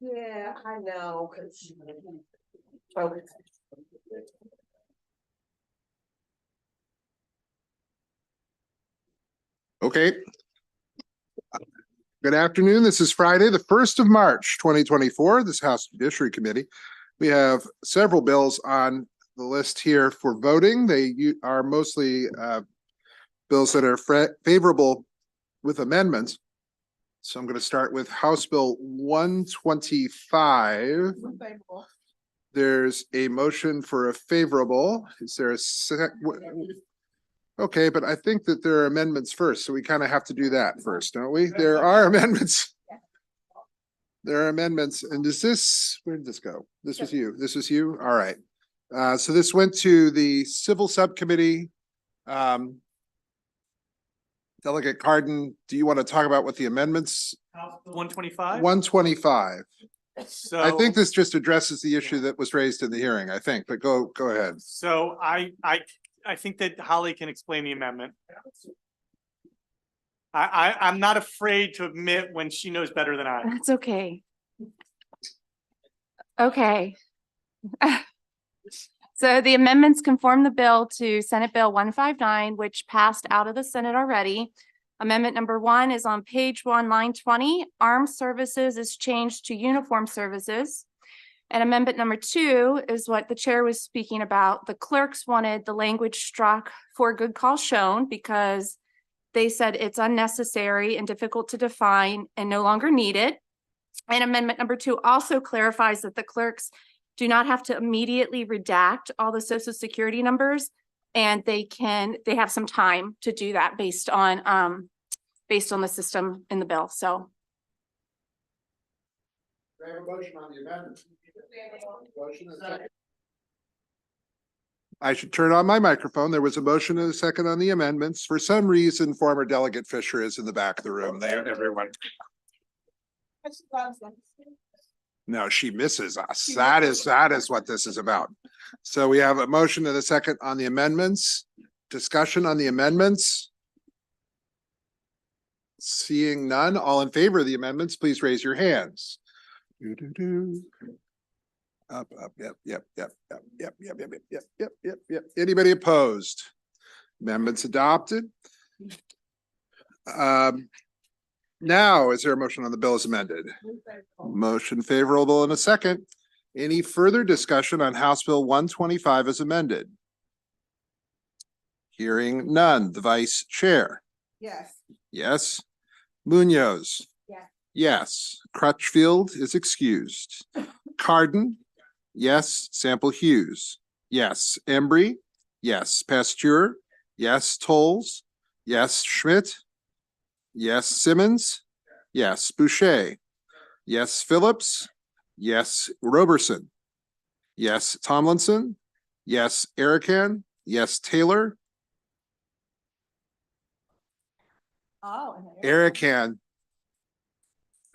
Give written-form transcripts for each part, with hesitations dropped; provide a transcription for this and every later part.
Yeah, I know. Oh. Okay. Good afternoon. This is Friday, the 1st of March, 2024. This House Judiciary Committee. We have several bills on the list here for voting. They are mostly bills that are favorable with amendments. So I'm going to start with House Bill 125. There's a motion for a favorable. Is there a second? Okay, but I think that there are amendments first, so we kind of have to do that first, don't we? There are amendments. There are amendments. And is this, where did this go? This was you. This was you? All right. So this went to the Civil Subcommittee. Delegate Cardin, do you want to talk about what the amendments? 125? 125. So I think this just addresses the issue that was raised in the hearing, I think, but go ahead. So I think that Holly can explain the amendment. I'm not afraid to admit when she knows better than I. That's okay. Okay. So the amendments conform the bill to Senate Bill 159, which passed out of the Senate already. Amendment number 1 is on page 1, line 20. Armed services is changed to uniform services. And amendment number 2 is what the chair was speaking about. The clerks wanted the language struck for good cause shown because they said it's unnecessary and difficult to define and no longer needed. And amendment number 2 also clarifies that the clerks do not have to immediately redact all the social security numbers, and they have some time to do that based on the system in the bill. So I have a motion on the amendment. Motion and a second. I should turn on my microphone. There was a motion and a second on the amendments. For some reason, former Delegate Fisher is in the back of the room there, everyone. No, she misses us. That is what this is about. So we have a motion and a second on the amendments. Discussion on the amendments. Seeing none, all in favor of the amendments, please raise your hands. Up, yep. Anybody opposed? Amendments adopted. Now, is there a motion on the bill as amended? Motion favorable in a second. Any further discussion on House Bill 125 as amended? Hearing none. The Vice Chair. Yes. Yes. Munoz. Yes. Yes. Crutchfield is excused. Cardin. Yes. Sample Hughes. Yes. Embry. Yes. Pasteur. Yes. Tolles. Yes. Schmidt. Yes. Simmons. Yes. Boucher. Yes. Phillips. Yes. Roberson. Yes. Tomlinson. Yes. Erican. Yes. Taylor. Erican.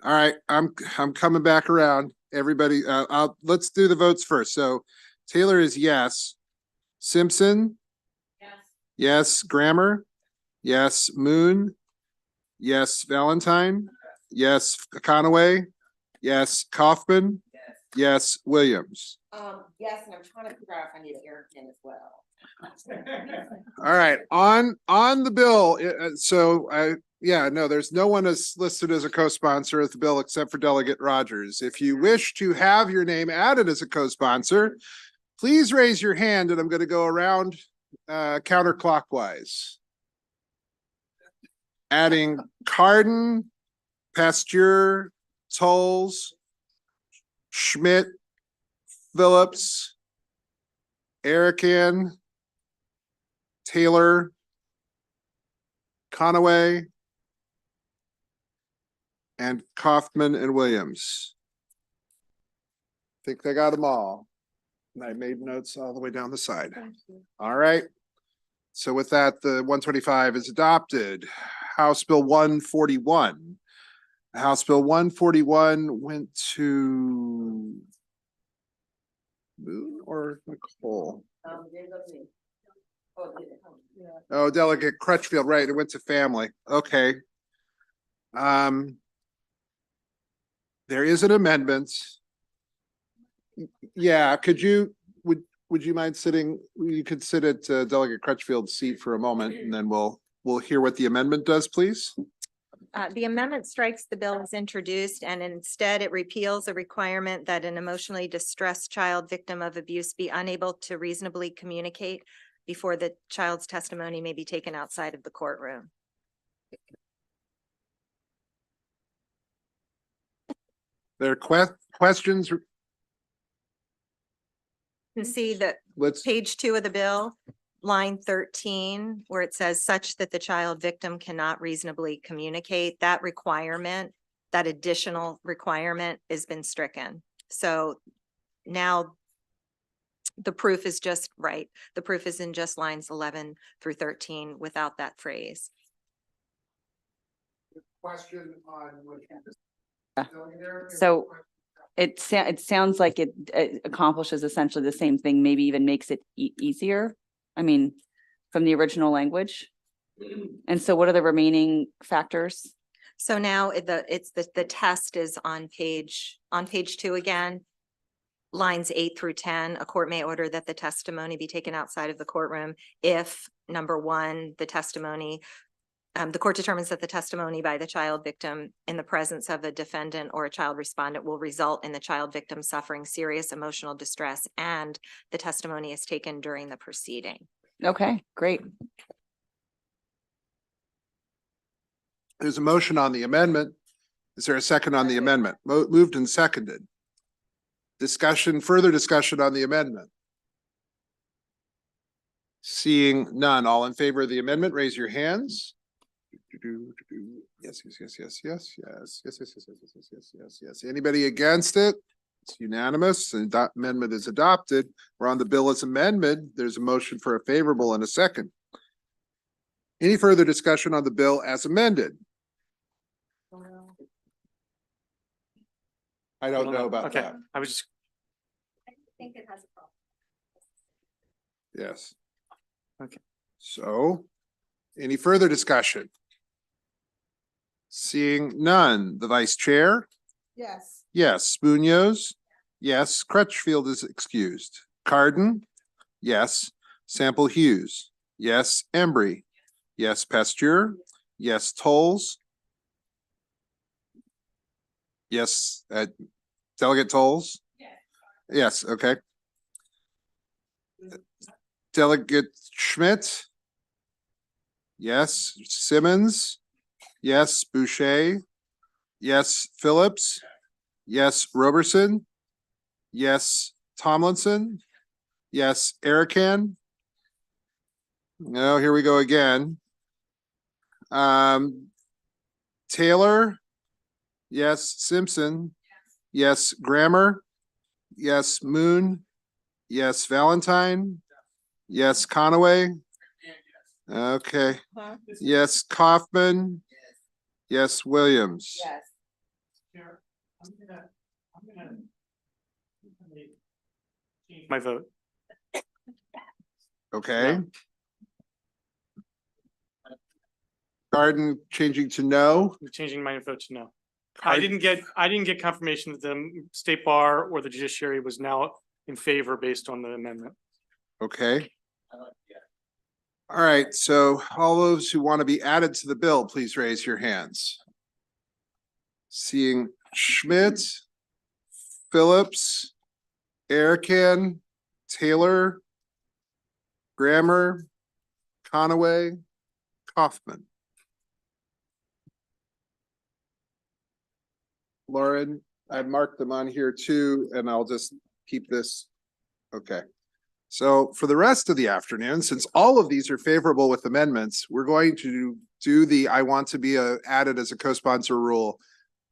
All right, I'm coming back around. Everybody, let's do the votes first. So Taylor is yes. Simpson. Yes. Yes. Grammer. Yes. Moon. Yes. Valentine. Yes. Conaway. Yes. Kaufman. Yes. Williams. Yes, and I'm trying to figure out if I need an Eric in as well. All right, on the bill, there's no one as listed as a co-sponsor of the bill except for Delegate Rogers. If you wish to have your name added as a co-sponsor, please raise your hand and I'm going to go around counterclockwise. Adding Cardin, Pasteur, Tolles, Schmidt, Phillips, Erican, Taylor, Conaway, and Kaufman and Williams. I think they got them all. And I made notes all the way down the side. All right. So with that, the 125 is adopted. House Bill 141. House Bill 141 went to Moon or Nicole? Oh, Delegate Crutchfield, right, it went to family, okay. There is an amendment. Yeah, would you mind sitting, you could sit at Delegate Crutchfield's seat for a moment and then we'll hear what the amendment does, please. The amendment strikes the bill as introduced and instead it repeals a requirement that an emotionally distressed child victim of abuse be unable to reasonably communicate before the child's testimony may be taken outside of the courtroom. There are questions? You can see that Let's, page 2 of the bill, line 13, where it says such that the child victim cannot reasonably communicate, that requirement, that additional requirement has been stricken. So now the proof is just right. The proof is in just lines 11 through 13 without that phrase. question on what So it sounds like it accomplishes essentially the same thing, maybe even makes it easier. I mean, from the original language. And so what are the remaining factors? So now the test is on page 2 again. Lines 8 through 10, a court may order that the testimony be taken outside of the courtroom if, number one, the court determines that the testimony by the child victim in the presence of a defendant or a child respondent will result in the child victim suffering serious emotional distress and the testimony is taken during the proceeding. Okay, great. There's a motion on the amendment. Is there a second on the amendment? Moved and seconded. Further discussion on the amendment. Seeing none, all in favor of the amendment, raise your hands. Yes. Anybody against it? It's unanimous. The amendment is adopted. We're on the bill as amended. There's a motion for a favorable and a second. Any further discussion on the bill as amended? I don't know about Okay, that. I was just, I think it has a problem. Yes. Okay. So, any further discussion? Seeing none, the vice chair? Yes. Yes. Munoz? Yes. Crutchfield is excused. Carden? Yes. Sample Hughes? Yes. Embry? Yes. Pasteur? Yes. Tolles? Yes. Delegate Tolles? Yes, okay. Delegate Schmidt? Yes. Simmons? Yes. Boucher? Yes. Phillips? Yes. Roberson? Yes. Tomlinson? Yes. Erican? No, here we go again. Taylor? Yes. Simpson? Yes. Grammer? Yes. Moon? Yes. Valentine? Yes. Conaway? Okay. Yes. Kaufman? Yes. Williams? Yes. my vote. Okay. Garden changing to no. I'm changing my vote to no. I didn't get confirmation that the state bar or the judiciary was now in favor based on the amendment. Okay. All right, so all those who want to be added to the bill, please raise your hands. Seeing Schmidt, Phillips, Erican, Taylor, Grammer, Conaway, Kaufman. Lauren, I marked them on here too, and I'll just keep this. Okay. So for the rest of the afternoon, since all of these are favorable with amendments, we're going to do the I want to be added as a co-sponsor rule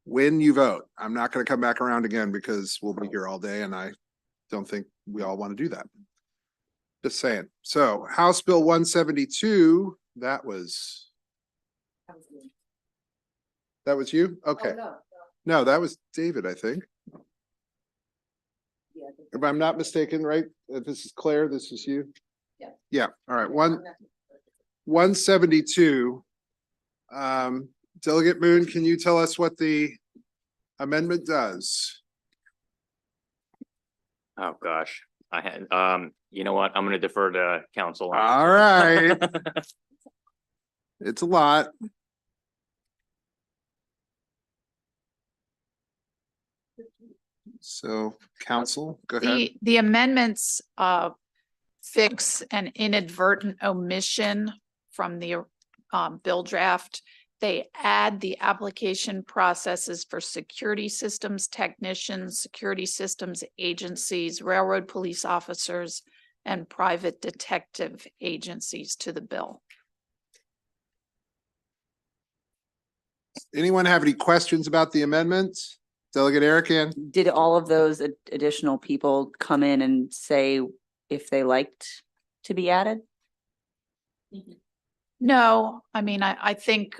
when you vote. I'm not going to come back around again because we'll be here all day and I don't think we all want to do that. Just saying. So House Bill 172, that was you? Okay. Oh, no. No, that was David, I think. Yeah, If I'm not mistaken, right? This is Claire, this is you? Yeah. Yeah, all right, 172. Delegate Moon, can you tell us what the amendment does. Oh, gosh. I had, you know what? I'm gonna defer to council. on All this one. right. It's a lot. So council, go ahead. The amendments fix an inadvertent omission from the bill draft. They add the application processes for security systems technicians, security systems agencies, railroad police officers, and private detective agencies to the bill. Anyone have any questions about the amendments? Delegate Erican? Did all of those additional people come in and say if they liked to be added? No, I mean, I think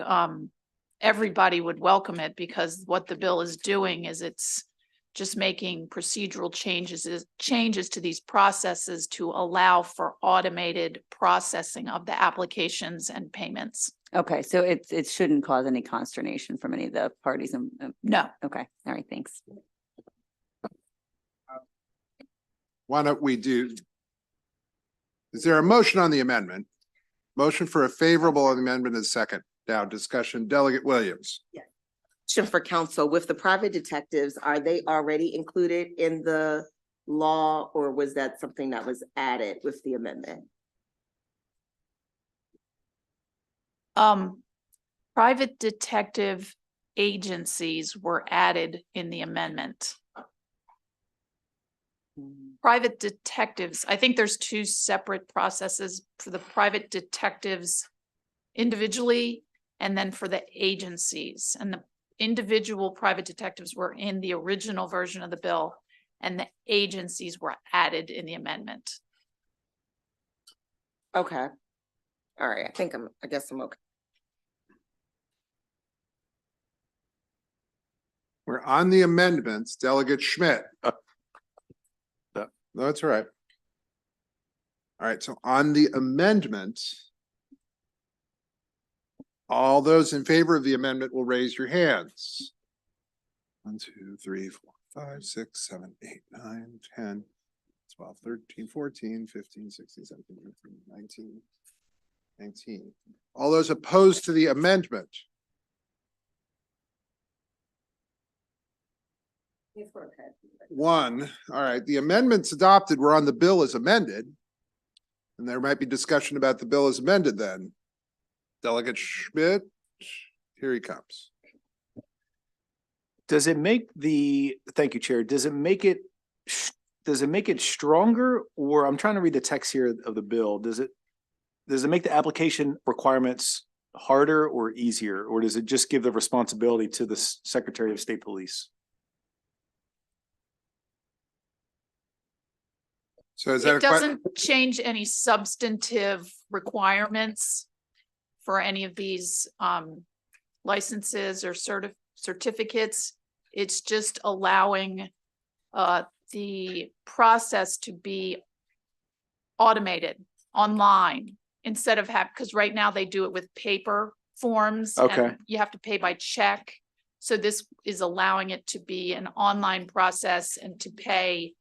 everybody would welcome it because what the bill is doing is it's just making procedural changes to these processes to allow for automated processing of the applications and payments. Okay, so it shouldn't cause any consternation from any of the parties. No. Okay, all right, thanks. Why don't we do? Is there a motion on the amendment? Motion for a favorable amendment is second. Now discussion, Delegate Williams. Question for council, with the private detectives, are they already included in the law, or was that something that was added with the amendment? Private detective agencies were added in the amendment. Private detectives, I think there's two separate processes for the private detectives individually and then for the agencies. And the individual private detectives were in the original version of the bill and the agencies were added in the amendment. Okay. All right, I guess I'm okay. We're on the amendments. Delegate Schmidt. No, that's all right. All right, so on the amendment, all those in favor of the amendment will raise your hands. 1, 2, 3, 4, 5, 6, 7, 8, 9, 10, 12, 13, 14, 15, 16, 17, 18, 19, 19. All those opposed to the amendment? One. All right, the amendments adopted were on the bill as amended. And there might be discussion about the bill as amended then. Delegate Schmidt, here he comes. Does it make thank you, Chair, does it make it stronger, or I'm trying to read the text here of the bill. Does it make the application requirements harder or easier, or does it just give the responsibility to the Secretary of State Police? So is that It doesn't change any substantive requirements for any of these licenses or certificates. It's just allowing the process to be automated online instead of because right now they do it with paper forms. Okay. And you have to pay by check. So this is allowing it to be an online process and to pay,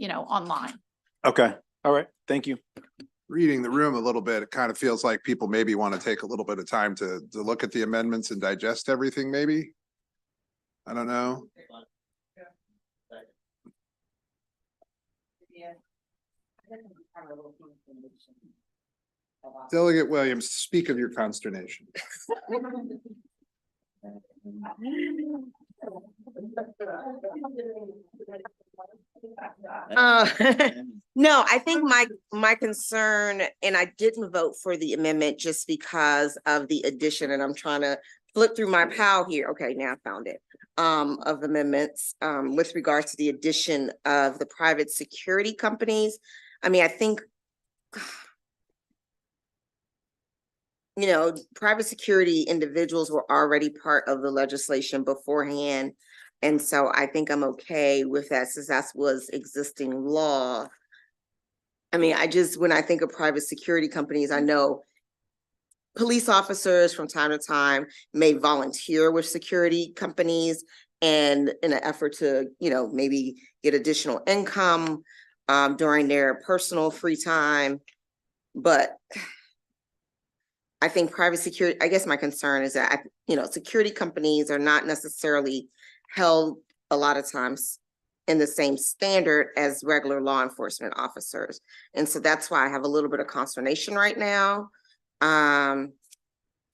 online. Okay, all right, thank you. reading the room a little bit, it kind of feels like people maybe want to take a little bit of time to look at the amendments and digest everything, maybe? I don't know. Delegate Williams, speak of your consternation. No, I think my concern, and I didn't vote for the amendment just because of the addition, and I'm trying to flip through my pile here. Okay, now I found it. Of amendments with regards to the addition of the private security companies. I mean, I think, you know, private security individuals were already part of the legislation beforehand. And so I think I'm okay with that since that was existing law. I mean, when I think of private security companies, I know police officers from time to time may volunteer with security companies. and in an effort to, maybe get additional income during their personal free time. But I think private security, I guess my concern is that, security companies are not necessarily held a lot of times in the same standard as regular law enforcement officers. And so that's why I have a little bit of consternation right now. And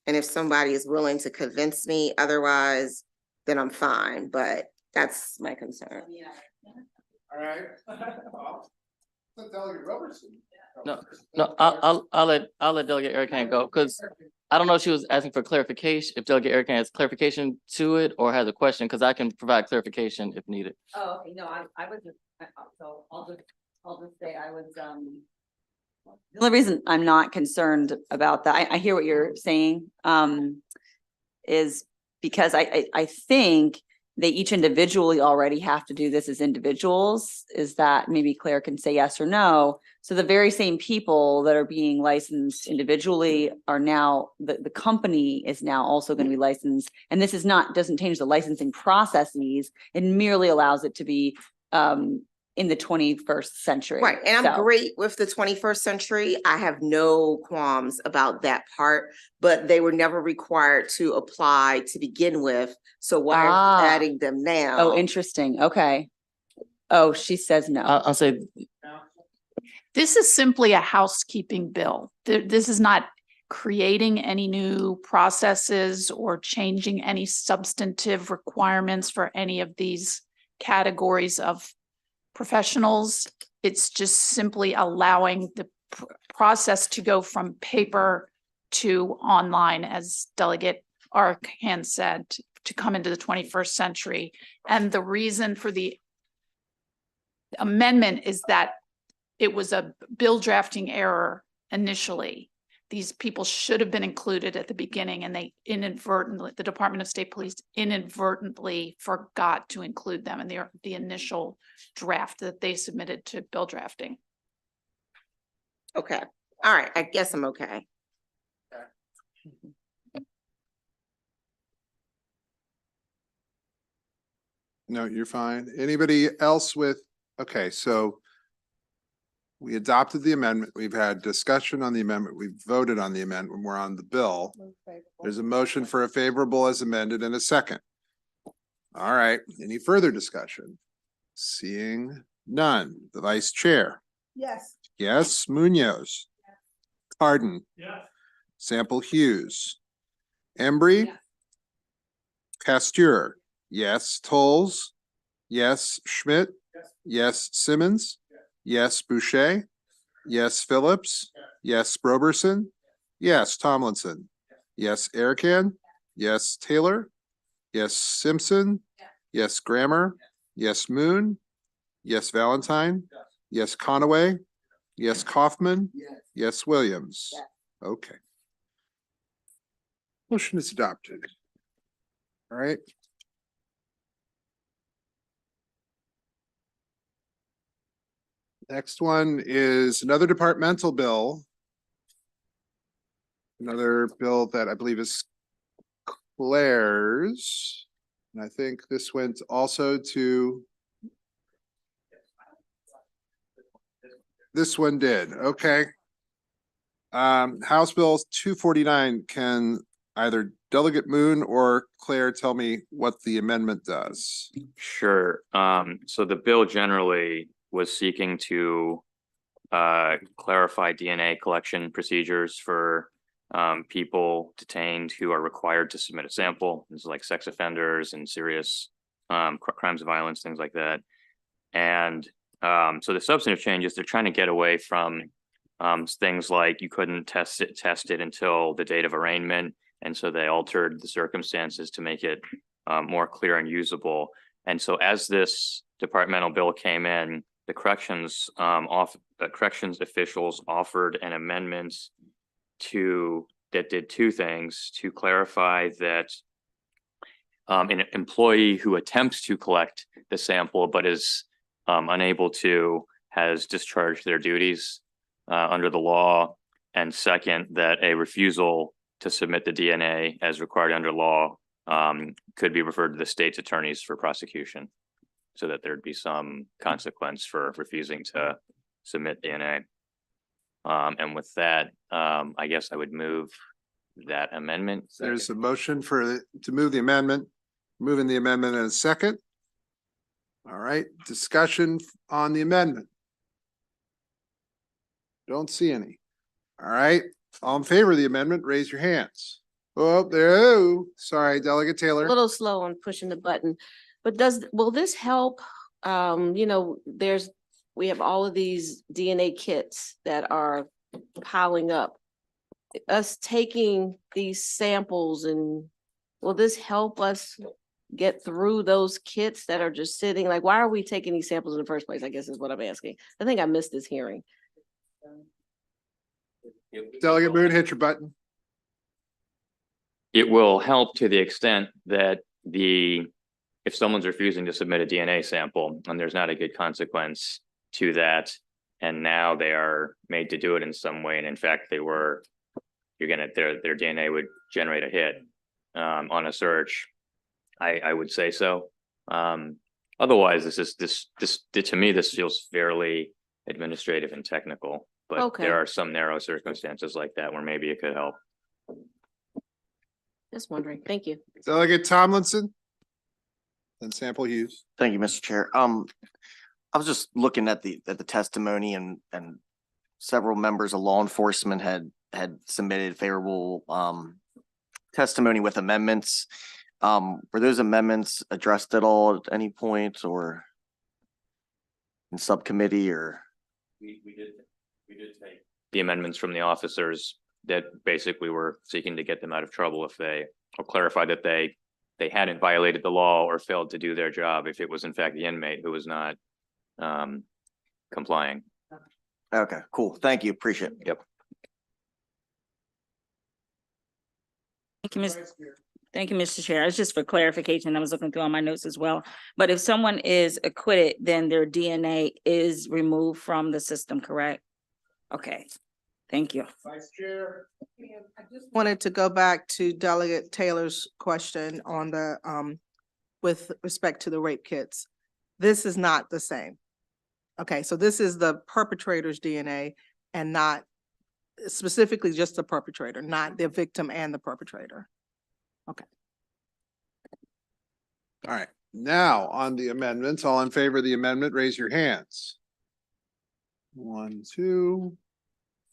if somebody is willing to convince me otherwise, then I'm fine, but that's my concern. All right. Delegate Robertson. No, I'll let Delegate Eric go, because I don't know if she was asking for clarification, if Delegate Eric has clarification to it or has a question, because I can provide clarification if needed. Oh, okay, no, I was just, so I'll just say I was, the only reason I'm not concerned about that, I hear what you're saying, is because I think they each individually already have to do this as individuals. Is that, maybe Claire can say yes or no? So the very same people that are being licensed individually are now, the company is now also going to be licensed. And this is doesn't change the licensing processes. It merely allows it to be in the 21st century. Right, and I'm So- great with the 21st century. I have no qualms about that part, but they were never required to apply to begin with. So why are Ah. you adding them now? Oh, interesting. Okay. Oh, she says no. I'll say, This is simply a housekeeping bill. This is not creating any new processes or changing any substantive requirements for any of these categories of professionals. It's just simply allowing the process to go from paper to online, as Delegate Arcan said, to come into the 21st century. And the reason for the amendment is that it was a bill drafting error initially. These people should have been included at the beginning, and they inadvertently, the Department of State Police inadvertently forgot to include them in the initial draft that they submitted to bill drafting. Okay, all right, I guess I'm okay. No, you're fine. Anybody else with, okay, so we adopted the amendment. We've had discussion on the amendment. We've voted on the amendment. We're on the bill. There's a motion for a favorable as amended and a second. All right, any further discussion? Seeing none. The Vice Chair. Yes. Yes, Munoz. Cardin. Yeah. Sample Hughes. Embry. Pasteur. Yes, Tolles. Yes, Schmidt. Yes, Simmons. Yes, Boucher. Yes, Phillips. Yes, Broberson. Yes, Tomlinson. Yes, Erican. Yes, Taylor. Yes, Simpson. Yes, Grammer. Yes, Moon. Yes, Valentine. Yes, Conaway. Yes, Kaufman. Yes, Williams. Okay. Motion is adopted. All right. Next one is another departmental bill. Another bill that I believe is Claire's. And I think this went also to. This one did, okay. House Bill 249, can either Delegate Moon or Claire tell me what the amendment does? Sure. So the bill generally was seeking to clarify DNA collection procedures for people detained who are required to submit a sample. This is like sex offenders and serious crimes of violence, things like that. And so the substantive changes, they're trying to get away from things like you couldn't test it until the date of arraignment. And so they altered the circumstances to make it more clear and usable. And so as this departmental bill came in, the corrections officials offered an amendment that did two things: to clarify that an employee who attempts to collect the sample but is unable to has discharged their duties under the law, and second, that a refusal to submit the DNA as required under law could be referred to the state's attorneys for prosecution. So that there'd be some consequence for refusing to submit DNA. And with that, I guess I would move that amendment. There's a motion to move the amendment, moving the amendment in a second. All right, discussion on the amendment. Don't see any. All right, all in favor of the amendment, raise your hands. Oh, sorry, Delegate A Taylor. little slow on pushing the button, but will this help? We have all of these DNA kits that are piling up. Us taking these samples and will this help us get through those kits that are just sitting? Like, why are we taking these samples in the first place? I guess is what I'm asking. I think I missed this hearing. Delegate Moon, hit your button. It will help to the extent that if someone's refusing to submit a DNA sample and there's not a good consequence to that, and now they are made to do it in some way, and in fact their DNA would generate a hit on a search, I would say so. Otherwise, to me, this feels fairly administrative and technical, but Okay. there are some narrow circumstances like that where maybe it could help. Just wondering. Thank you. Delegate Tomlinson. And Sample Hughes. Thank you, Mr. Chair. I was just looking at the testimony and several members of law enforcement had submitted favorable testimony with amendments. Were those amendments addressed at all at any point or in subcommittee or? We did take the amendments from the officers that basically were seeking to get them out of trouble if they, or clarify that they hadn't violated the law or failed to do their job if it was in fact the inmate who was not complying. Okay, cool. Thank you. Appreciate it. Yep. Thank you, Mr. Chair. It's just for clarification. I was looking through all my notes as well. But if someone is acquitted, then their DNA is removed from the system, correct? Okay, thank you. Vice Chair. Wanted to go back to Delegate Taylor's question on the, with respect to the rape kits. This is not the same. Okay, so this is the perpetrator's DNA and not specifically just the perpetrator, not the victim and the perpetrator. Okay. All right, now on the amendments, all in favor of the amendment, raise your hands. 1, 2,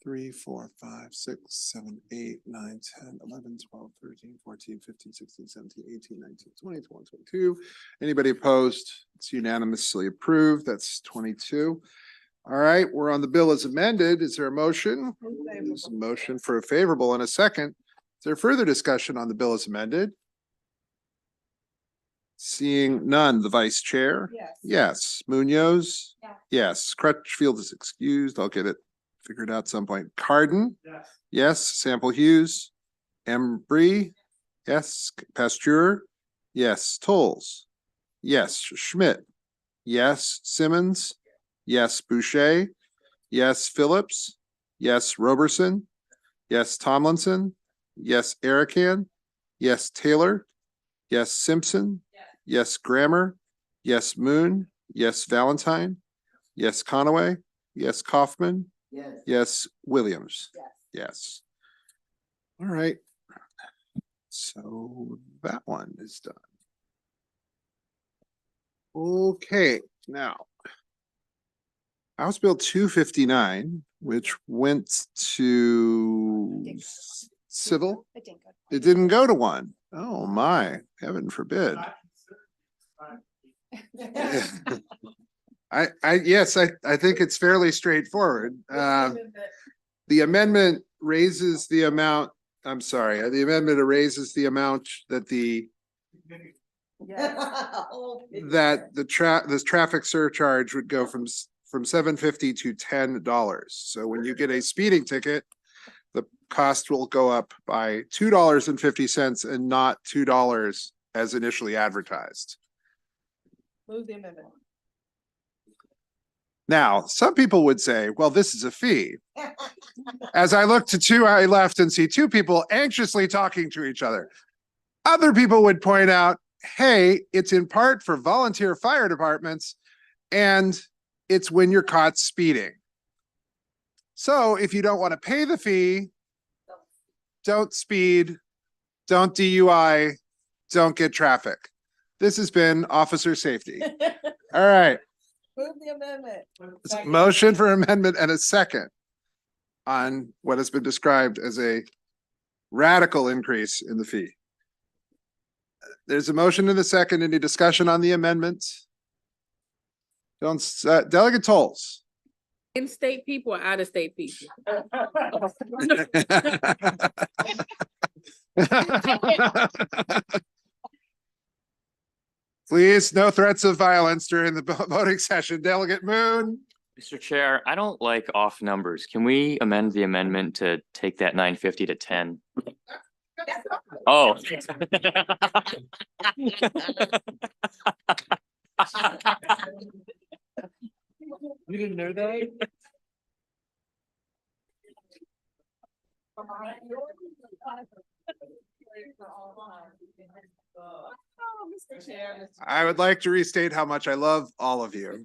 3, 4, 5, 6, 7, 8, 9, 10, 11, 12, 13, 14, 15, 16, 17, 18, 19, 20, 21, 22. Anybody opposed? It's unanimously approved. That's 22. All right, we're on the bill as amended. Is there a motion? There's a motion for a favorable in a second. Is there further discussion on the bill as amended? Seeing none, the Vice Chair? Yes. Yes. Munoz? Yeah. Yes. Crutchfield is excused. I'll get it figured out some point. Carden? Yes. Yes. Sample Hughes? Embry? Yes. Pasteur? Yes. Tolles? Yes. Schmidt? Yes. Simmons? Yes. Boucher? Yes. Phillips? Yes. Roberson? Yes. Tomlinson? Yes. Erican? Yes. Taylor? Yes. Simpson? Yes. Grammer? Yes. Moon? Yes. Valentine? Yes. Conaway? Yes. Kaufman? Yes. Williams? Yes. All right. So that one is done. Okay, now. House Bill 259, which went to civil. It didn't go to one. Oh my, heaven forbid. Yes, I think it's fairly straightforward. The amendment raises the amount, I'm sorry, the amendment raises the amount that the traffic surcharge would go from $7.50 to $10. So when you get a speeding ticket, the cost will go up by $2.50 and not $2 as initially advertised. Move the amendment. Now, some people would say, well, this is a fee. As I look to I left and see two people anxiously talking to each other. Other people would point out, hey, it's in part for volunteer fire departments and it's when you're caught speeding. So if you don't want to pay the fee, don't speed, don't DUI, don't get traffic. This has been officer safety. All right. Move the amendment. Motion for amendment and a second on what has been described as a radical increase in the fee. There's a motion and a second. Any discussion on the amendment? Don't, Delegate Tolles. In-state people or out-of-state people? Please, no threats of violence during the voting session. Delegate Moon. Mr. Chair, I don't like off numbers. Can we amend the amendment to take that 950 to 10? Oh. You didn't know that? I would like to restate how much I love all of you.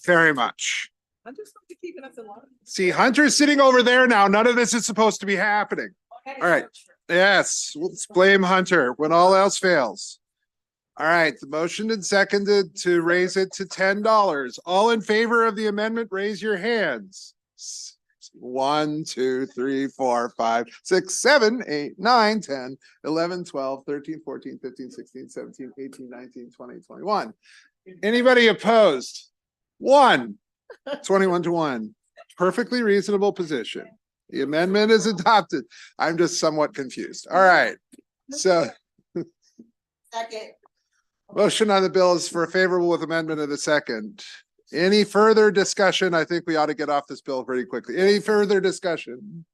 Very much. I'm just keeping us in line. See, Hunter's sitting over there now. None of this is supposed to be happening. All right. Yes, let's blame Hunter when all else fails. All right, the motion and seconded to raise it to $10. All in favor of the amendment, raise your hands. 1, 2, 3, 4, 5, 6, 7, 8, 9, 10, 11, 12, 13, 14, 15, 16, 17, 18, 19, 20, 21. Anybody opposed? 1, 21 to 1. Perfectly reasonable position. The amendment is adopted. I'm just somewhat confused. All right. So Second. motion on the bill is for a favorable with amendment of the second. Any further discussion? I think we ought to get off this bill pretty quickly. Any further discussion?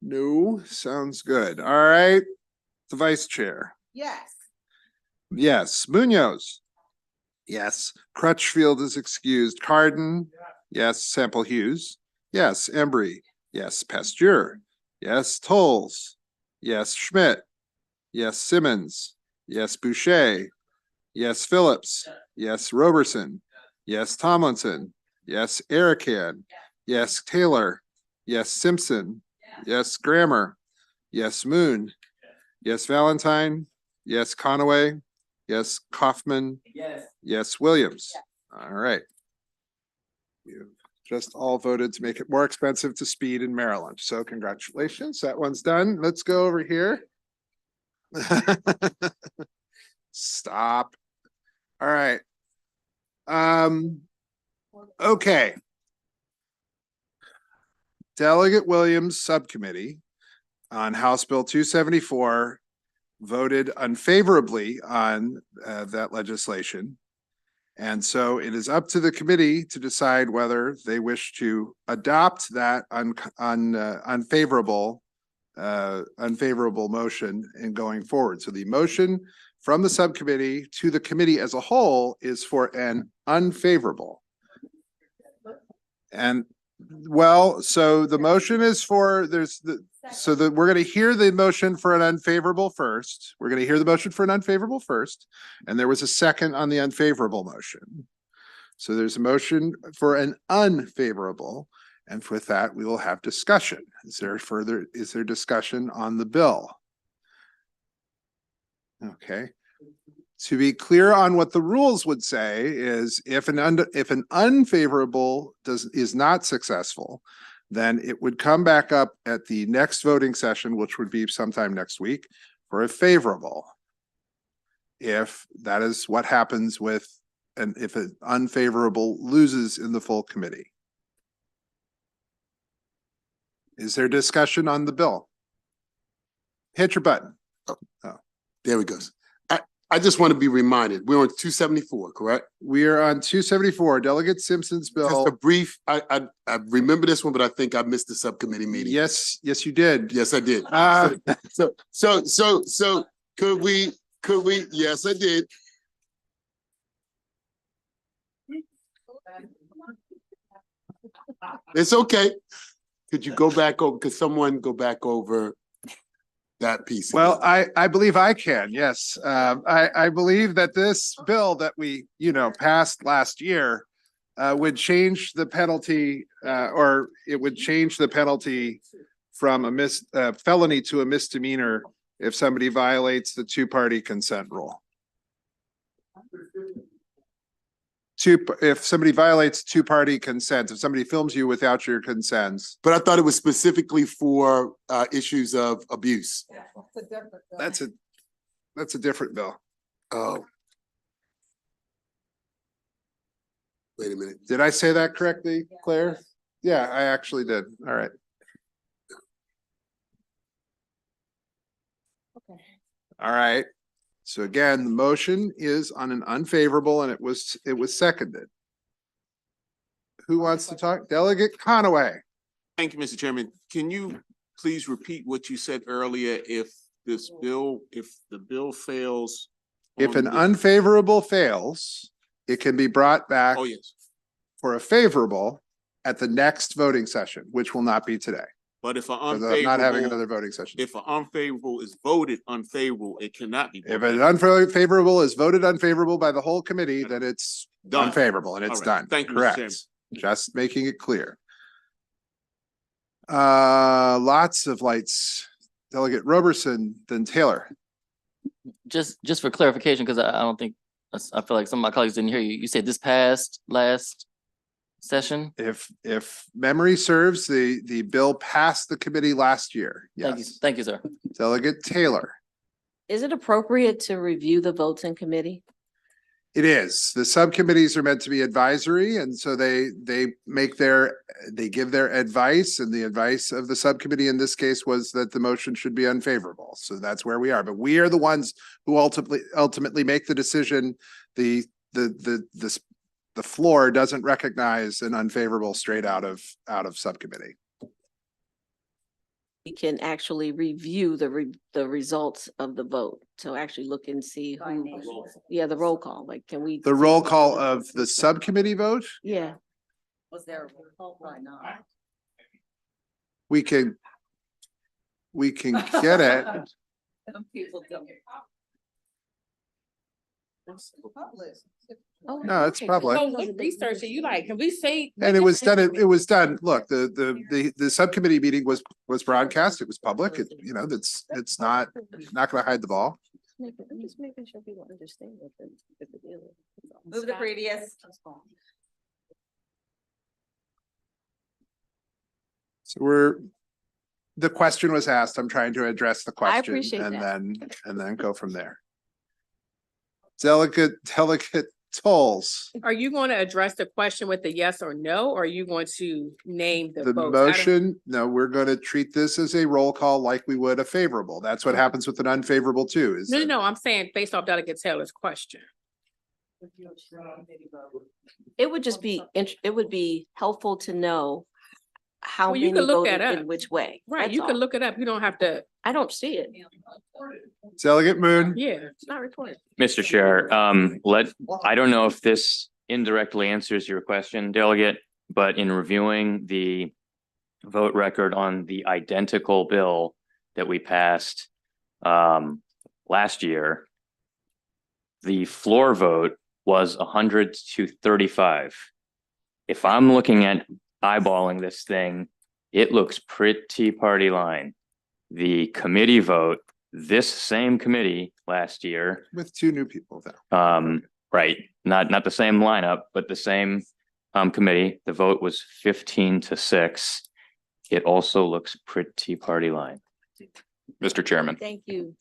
No, sounds good. All right. The vice chair. Yes. Yes. Munoz. Yes. Crutchfield is excused. Carden. Yes. Sample Hughes. Yes. Embry. Yes. Pasteur. Yes. Tolles. Yes. Schmidt. Yes. Simmons. Yes. Boucher. Yes. Phillips. Yes. Roberson. Yes. Tomlinson. Yes. Erican. Yes. Taylor. Yes. Simpson. Yes. Grammer. Yes. Moon. Yes. Valentine. Yes. Conaway. Yes. Kaufman. Yes. Yes. Williams. All right. You've just all voted to make it more expensive to speed in Maryland. So congratulations. That one's done. Let's go over here. Stop. All right. Okay. Delegate Williams Subcommittee on House Bill 274 voted unfavorably on that legislation. And so it is up to the committee to decide whether they wish to adopt that unfavorable motion in going forward. So the motion from the subcommittee to the committee as a whole is for an unfavorable. And well, so the motion is for, we're going to hear the motion for an unfavorable first. We're going to hear the motion for an unfavorable first. And there was a second on the unfavorable motion. So there's a motion for an unfavorable. And with that, we will have discussion. Is there discussion on the bill? Okay. To be clear on what the rules would say is if an unfavorable is not successful, then it would come back up at the next voting session, which would be sometime next week, for a favorable. If that is what happens with, and if an unfavorable loses in the full committee. Is there discussion on the bill? Hit your button. Oh. There we go. I just want to be reminded, we're on 274, correct? We are on 274, Delegate Simpson's bill. Just a brief, I remember this one, but I think I missed the subcommittee meeting. Yes, you did. Yes, I did. So could we, yes, I did. It's okay. Could you go back over, could someone go back over that piece. of Well, it. I believe I can, yes. I believe that this bill that we, passed last year would change the penalty, or it would change the penalty from a felony to a misdemeanor if somebody violates the two-party consent rule. If somebody violates two-party consent, if somebody films you without your consents, But I thought it was specifically for issues of abuse. that's a different bill. Oh. Wait a minute. Did I say that correctly, Claire? Yeah, I actually did. All right. All right. So again, the motion is on an unfavorable and it was seconded. Who wants to talk? Delegate Conaway. Thank you, Mr. Chairman. Can you please repeat what you said earlier? If the bill fails? If on an this- unfavorable fails, it can be brought back Oh, yes. for a favorable at the next voting session, which will not be today. But if an Because I'm not having another unfavorable, voting session. if an unfavorable is voted unfavorable, it cannot be. If brought an back. unfavorable is voted unfavorable by the whole committee, then it's Done. unfavorable and it's All right. done. Thank you, Mr. Chairman. Correct. Just making it clear. Lots of lights. Delegate Roberson, then Taylor. Just for clarification, because I don't think, I feel like some of my colleagues didn't hear you. You said this passed last session? If memory serves, the bill passed the committee last year. Thank you, Yes. thank you, sir. Delegate Taylor. Is it appropriate to review the votes in committee? It is. The subcommittees are meant to be advisory, and so they give their advice, and the advice of the subcommittee in this case was that the motion should be unfavorable. So that's where we are. But we are the ones who ultimately make the decision. The floor doesn't recognize an unfavorable straight out of subcommittee. We can actually review the results of the vote. So actually look and see who, yeah, the roll call, like, can we? The roll call of the subcommittee vote, Yeah. Was there a roll call or not? we can get it. Some people don't. No, it's public. Research, and you like, can we say? And it was done. Look, the subcommittee meeting was broadcast. It was public. It's not gonna hide the ball. I'm just making sure people understand what the deal is. Move the previous. So the question was asked. I'm trying to address the question appreciate and that. then go from there. Delegate Tolles. Are you going to address the question with a yes or no, or are you going to name the The votes? motion, no, we're going to treat this as a roll call like we would a favorable. That's what happens with an unfavorable too. Is that- No, I'm saying based off Delegate Taylor's question. It would just be, it would be helpful to know how Well, you many can look voted that in up. which way. Right, That's you can all. look it up. You don't have to, I don't see it. Delegate Moon. yeah, it's not recorded. Mr. Chair, I don't know if this indirectly answers your question, Delegate, but in reviewing the vote record on the identical bill that we passed last year, the floor vote was 100 to 35. If I'm looking at eyeballing this thing, it looks pretty party line. The committee vote, this same committee last year, With two new people though. right, not the same lineup, but the same committee, the vote was 15 to 6. It also looks pretty party line. Mr. Chairman. Thank you.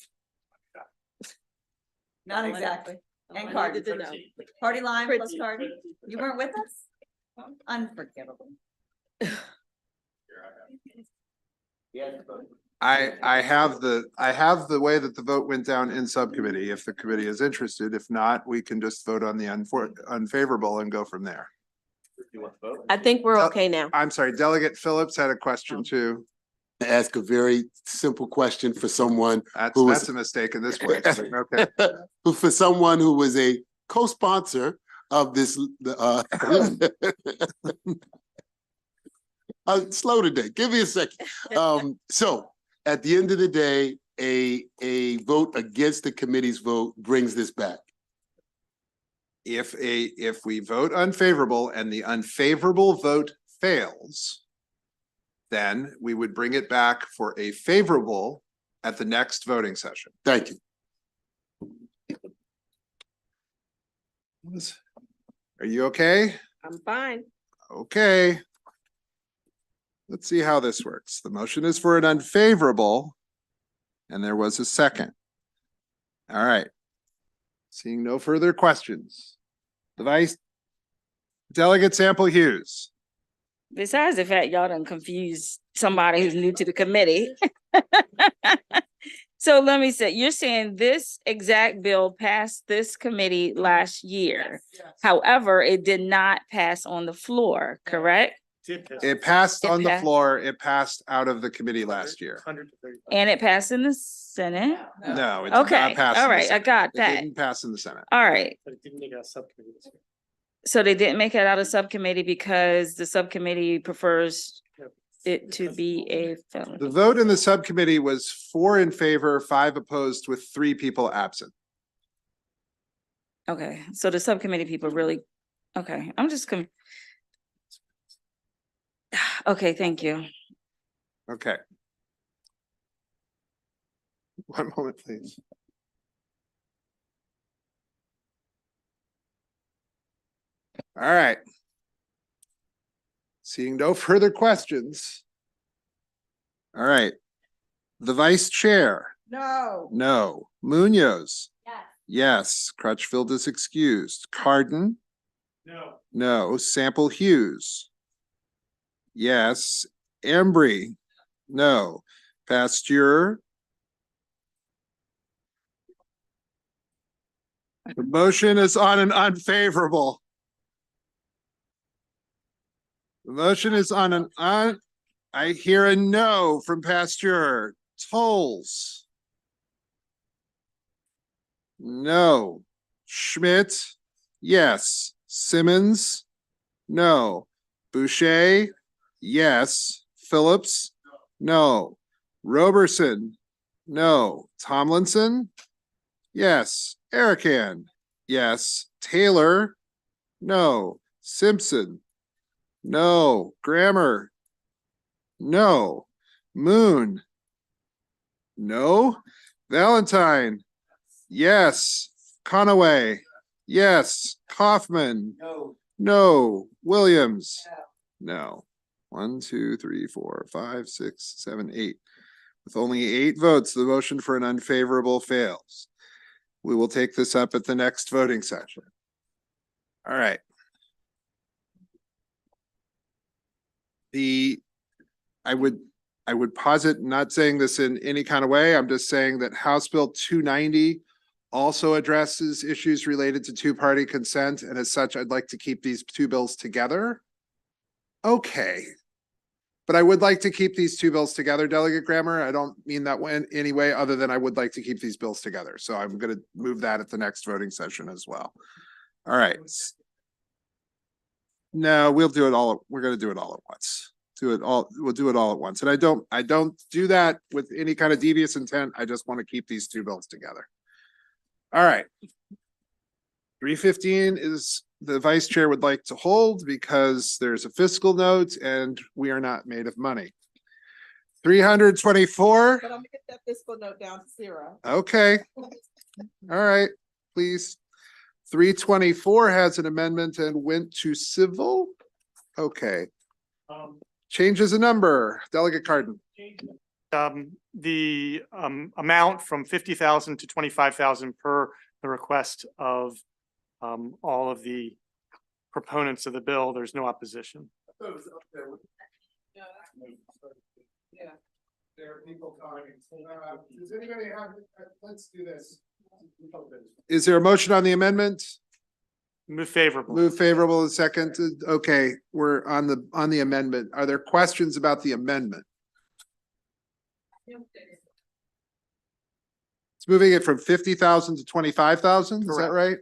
Not exactly. And I card. needed to know. Party line plus card. You weren't with us? Unforgivable. I have the way that the vote went down in subcommittee, if the committee is interested. If not, we can just vote on the unfavorable and go from there. I think we're okay now. I'm sorry, Delegate Phillips had a question too. Ask a very simple question for someone That's who was a mistake in this case. Okay. for someone who was a co-sponsor of this slow today. Give me a second. So at the end of the day, a vote against the committee's vote brings this back? If we vote unfavorable and the unfavorable vote fails, then we would bring it back for a favorable at the next voting session. Thank you. Are you okay? I'm fine. Okay. Let's see how this works. The motion is for an unfavorable, and there was a second. All right. Seeing no further questions. The Vice Delegate Sample Hughes. Besides the fact y'all done confused somebody who's new to the committee. So let me say, you're saying this exact bill passed this committee last year. However, it did not pass on the floor, correct? It passed It on the passed. floor. It passed out of the committee last year. And it passed in the Senate? No, it did Okay, not pass. all in the right, I Senate. got It that. didn't pass in the Senate. All right. But it didn't make a subcommittee this year. So they didn't make it out of subcommittee because the subcommittee prefers it to be a felony. The vote in the subcommittee was 4 in favor, 5 opposed with 3 people absent. Okay, so the subcommittee people really, okay, I'm just okay, thank you. Okay. One moment, please. All right. Seeing no further questions. All right. The Vice Chair. No. No. Munoz. Yes. Yes. Crutchfield is excused. Cardin. No. No. Sample Hughes. Yes. Embry. No. Pasteur. The motion is on an unfavorable. The motion is on an I hear a no from Pasteur. Tolles. No. Schmidt. Yes. Simmons. No. Boucher. Yes. Phillips. No. Roberson. No. Tomlinson. Yes. Erican. Yes. Taylor. No. Simpson. No. Grammer. No. Moon. No. Valentine. Yes. Conaway. Yes. Kaufman. No. No. Williams. No. 1, 2, 3, 4, 5, 6, 7, 8. With only 8 votes, the motion for an unfavorable fails. We will take this up at the next voting session. All right. I would posit, not saying this in any kind of way, I'm just saying that House Bill 290 also addresses issues related to two-party consent, and as such, I'd like to keep these 2 bills together. Okay. But I would like to keep these 2 bills together, Delegate Grammer. I don't mean that in any way other than I would like to keep these bills together. So I'm going to move that at the next voting session as well. All right. No, we'll do it all. We're going to do it all at once. We'll do it all at once. And I don't do that with any kind of devious intent. I just want to keep these 2 bills together. All right. 315 is the Vice Chair would like to hold because there's a fiscal note and we are not made of money. 324. But I'm gonna get that fiscal note down to 0. Okay. All right, please. 324 has an amendment and went to civil. Okay. Changes a number. Delegate Cardin. The amount from 50,000 to 25,000 per the request of all of the proponents of the bill. There's no opposition. Yeah. There are people talking. Does anybody have, let's do this. Is there a motion on the amendment? Move favorable. Move favorable and second. Okay, we're on the amendment. Are there questions about the amendment? It's moving it from 50,000 to 25,000, is that right?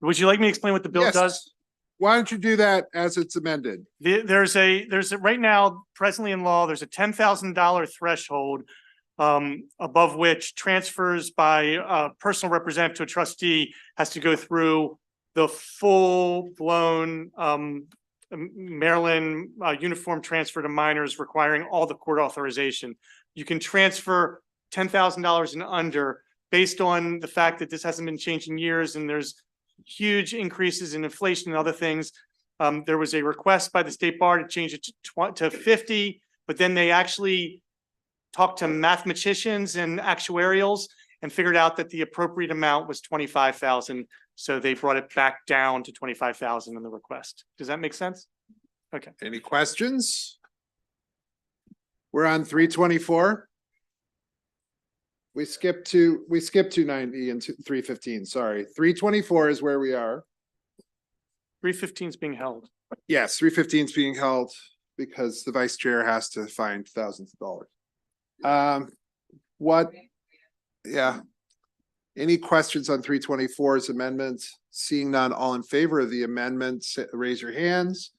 Would you like me to explain what the bill Yes. does? why don't you do that as it's amended? There's a, right now, presently in law, there's a $10,000 threshold above which transfers by a personal representative to a trustee has to go through the full-blown Maryland uniform transfer to minors requiring all the court authorization. You can transfer $10,000 and under based on the fact that this hasn't been changed in years and there's huge increases in inflation and other things. There was a request by the state bar to change it to 50, but then they actually talked to mathematicians and actuarials and figured out that the appropriate amount was 25,000. So they brought it back down to 25,000 in the request. Does that make sense? Okay. Any questions? We're on 324. We skipped to 290 and 315, sorry. 324 is where we are. 315 is being held. Yes, 315 is being held because the vice chair has to find thousands of dollars. Yeah. Any questions on 324's amendment? Seeing none, all in favor of the amendment, raise your hands.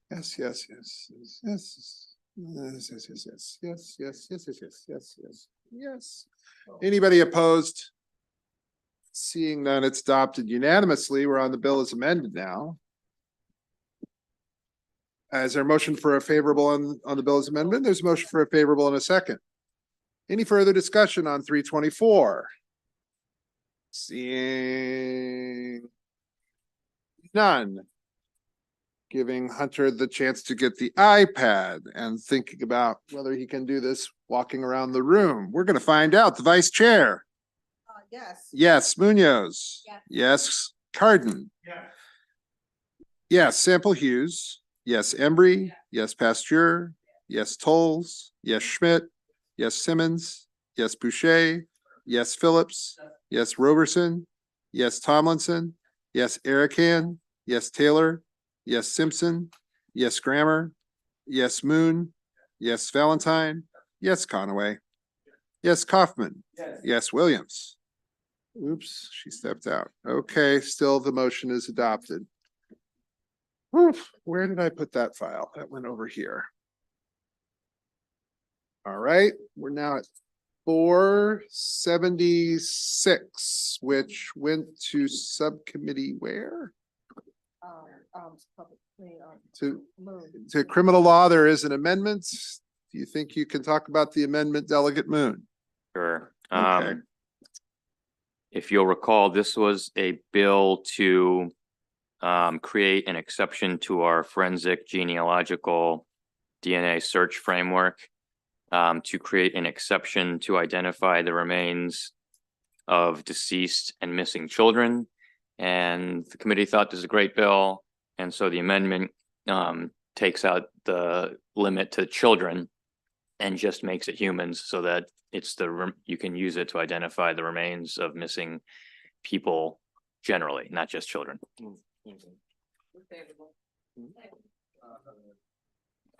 Yes, yes, yes, yes, yes, yes, yes, yes, yes, yes, yes, yes, yes, yes, yes, yes. Anybody opposed? Seeing none, it's adopted unanimously. We're on the bill as amended now. Is there a motion for a favorable on the bill as amendment? There's a motion for a favorable in a second. Any further discussion on 324? Seeing none. Giving Hunter the chance to get the iPad and thinking about whether he can do this walking around the room. We're going to find out. The vice chair. Yes. Yes, Munoz. Yes. Yes, Carden. Yeah. Yes, Sample Hughes. Yes, Embry. Yes, Pasteur. Yes, Tolles. Yes, Schmidt. Yes, Simmons. Yes, Boucher. Yes, Phillips. Yes, Roberson. Yes, Tomlinson. Yes, Erican. Yes, Taylor. Yes, Simpson. Yes, Grammer. Yes, Moon. Yes, Valentine. Yes, Conaway. Yes, Kaufman. Yes, Williams. Oops, she stepped out. Okay, still the motion is adopted. Oof, where did I put that file? That went over here. All right, we're now at 476, which went to subcommittee where? To criminal law, there is an amendment. Do you think you can talk about the amendment, Delegate Moon? Sure. Okay. If you'll recall, this was a bill to create an exception to our forensic genealogical DNA search framework, to create an exception to identify the remains of deceased and missing children. And the committee thought this is a great bill. And so the amendment takes out the limit to children and just makes it humans so that it's you can use it to identify the remains of missing people generally, not just children.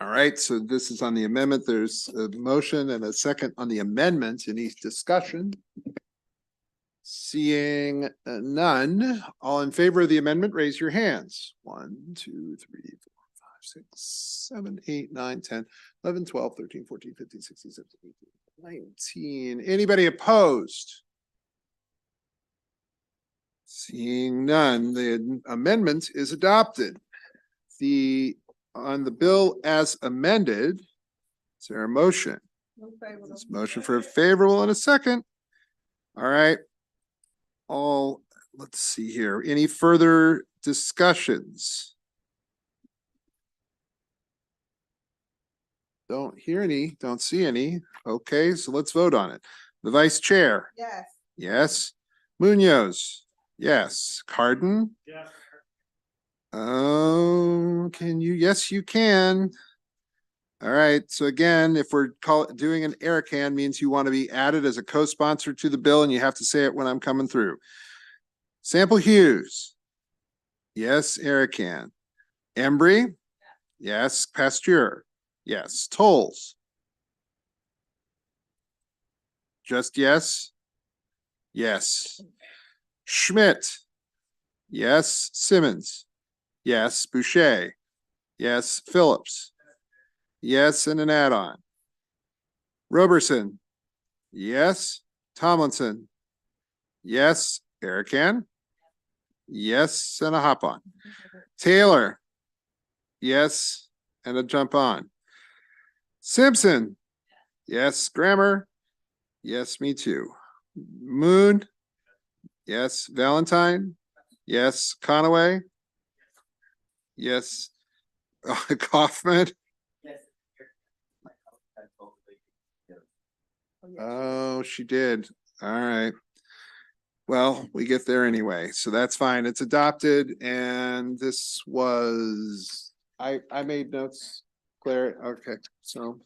All right, so this is on the amendment. There's a motion and a second on the amendment. Any discussion? Seeing none, all in favor of the amendment, raise your hands. 1, 2, 3, 4, 5, 6, 7, 8, 9, 10, 11, 12, 13, 14, 15, 16, 17, 18, 19. Anybody opposed? Seeing none, the amendment is adopted. On the bill as amended, is there a motion? This motion for a favorable in a second. All right. Let's see here. Any further discussions? Don't hear any, don't see any. Okay, so let's vote on it. The vice chair. Yes. Yes. Munoz. Yes. Carden. Yes. Oh, can you? Yes, you can. All right. So again, if we're doing an Erican means you want to be added as a co-sponsor to the bill and you have to say it when I'm coming through. Sample Hughes. Yes, Erican. Embry. Yes. Pasteur. Yes. Tolles. Just yes. Yes. Schmidt. Yes. Simmons. Yes. Boucher. Yes. Phillips. Yes, and an add-on. Roberson. Yes. Tomlinson. Yes. Erican. Yes, and a hop on. Taylor. Yes, and a jump on. Simpson. Yes. Grammer. Yes, me too. Moon. Yes. Valentine. Yes. Conaway. Yes. Kaufman. Oh, she did. All right. Well, we get there anyway, so that's fine. It's adopted and this was, I made notes, Claire. Okay, so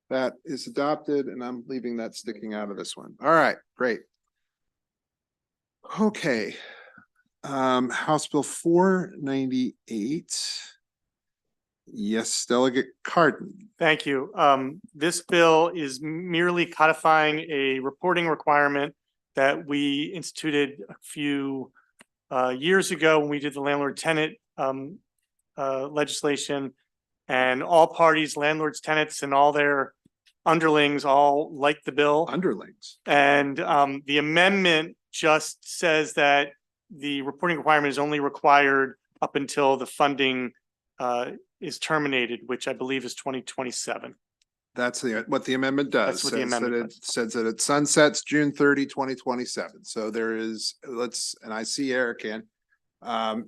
that is adopted and I'm leaving that sticking out of this one. All right, great. Okay. House Bill 498. Yes, Delegate Cardin. Thank you. This bill is merely codifying a reporting requirement that we instituted a few years ago when we did the landlord tenant legislation. And all parties, landlords, tenants, and all their underlings all like the bill. Underlings. And the amendment just says that the reporting requirement is only required up until the funding is terminated, which I believe is 2027. That's what the amendment does. That's what the amendment does. Says that it sunsets June 30, 2027. So there is, and I see Erican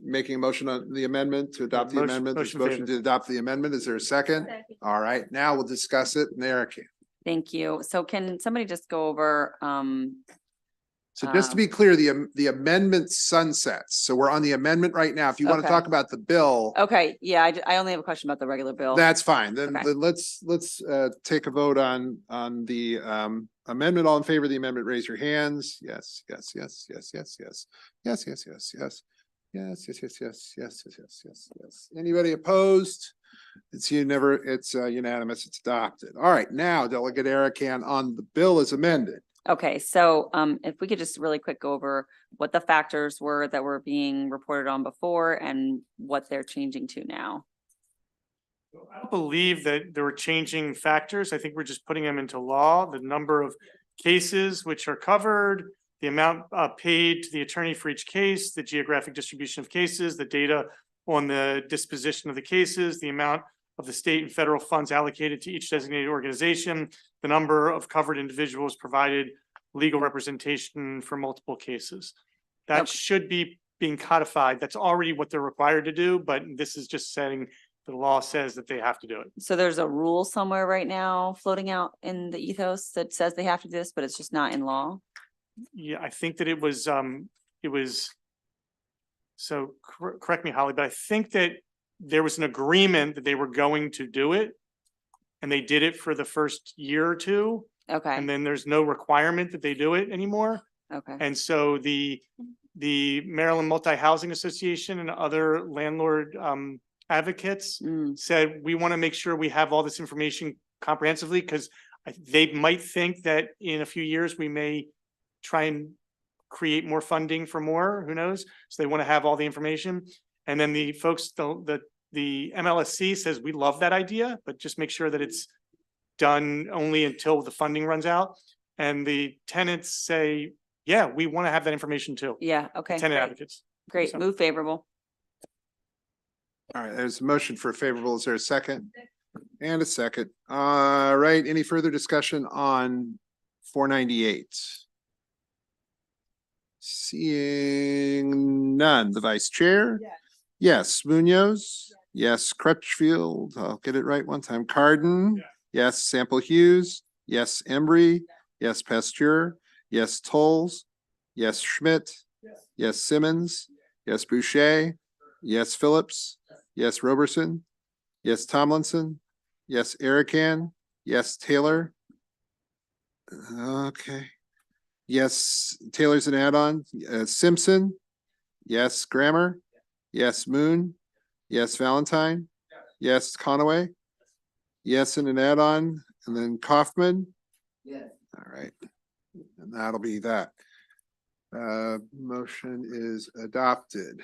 making a motion on the amendment to adopt the amendment. There's a motion to adopt the amendment. Is there a second? All right, now we'll discuss it. And Erican. Thank you. So can somebody just go over, So just to be clear, the amendment sunsets. So we're on the amendment right now. If you want to Okay. talk about the bill, okay, yeah, I only have a question about the regular bill. that's fine. Then Okay. then let's take a vote on the amendment. All in favor of the amendment, raise your hands. Yes, yes, yes, yes, yes, yes, yes, yes, yes, yes. Yes, yes, yes, yes, yes, yes, yes, yes, yes. Anybody opposed? It's unanimous. It's adopted. All right, now Delegate Erican on the bill is amended. Okay, so if we could just really quick go over what the factors were that were being reported on before and what they're changing to now. I don't believe that there were changing factors. I think we're just putting them into law, the number of cases which are covered, the amount paid to the attorney for each case, the geographic distribution of cases, the data on the disposition of the cases, the amount of the state and federal funds allocated to each designated organization, the number of covered individuals provided legal representation for multiple cases. That Okay. should be being codified. That's already what they're required to do, but this is just saying the law says that they have to do it. So there's a rule somewhere right now floating out in the ethos that says they have to do this, but it's just not in law. Yeah, I think that it was, so correct me, Holly, but I think that there was an agreement that they were going to do it. And they did it for the first year or two, Okay, and then there's no requirement that they do it anymore. okay, And so the Maryland Multi-Housing Association and other landlord advocates said, we want to make sure we have all this information comprehensively, because they might think that in a few years, we may try and create more funding for more, who knows? So they want to have all the information. And then the folks, the MLSC says, we love that idea, but just make sure that it's done only until the funding runs out. And the tenants say, yeah, we want to have that information too. yeah, okay. Tenant great. advocates. Great, So- move favorable. All right, there's a motion for favorable. Is there a second? And a second. All right, any further discussion on 498? Seeing none, the vice chair? Yes, Munoz? Yes, Crutchfield, I'll get it right one time. Cardin? Yes, Sample Hughes? Yes, Embry? Yes, Pasteur? Yes, Tolles? Yes, Schmidt? Yes, Simmons? Yes, Boucher? Yes, Phillips? Yes, Roberson? Yes, Tomlinson? Yes, Erican? Yes, Taylor? Okay. Yes, Taylor's an add-on. Simpson? Yes, Grammer? Yes, Moon? Yes, Valentine? Yes, Conaway? Yes, and an add-on, and then Kaufman? Yes. All right, and that'll be that. Motion is adopted.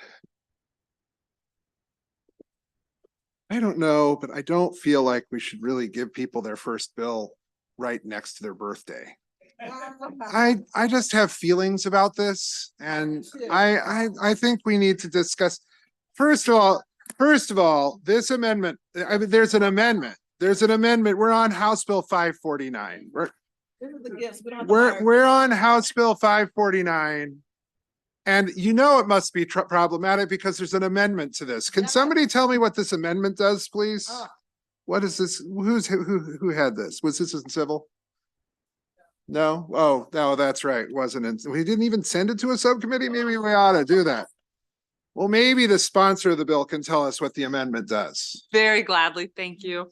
I don't know, but I don't feel like we should really give people their first bill right next to their birthday. I just have feelings about this and I think we need to discuss. First of all, this amendment, I mean, there's an amendment. We're on House Bill 549. We're on House Bill 549. And you know it must be problematic because there's an amendment to this. Can somebody tell me what this amendment does, please? What is this? Who had this? Was this in civil? No? Oh, no, that's right. Wasn't in, we didn't even send it to a subcommittee. Maybe we ought to do that. Well, maybe the sponsor of the bill can tell us what the amendment does. Very gladly, thank you.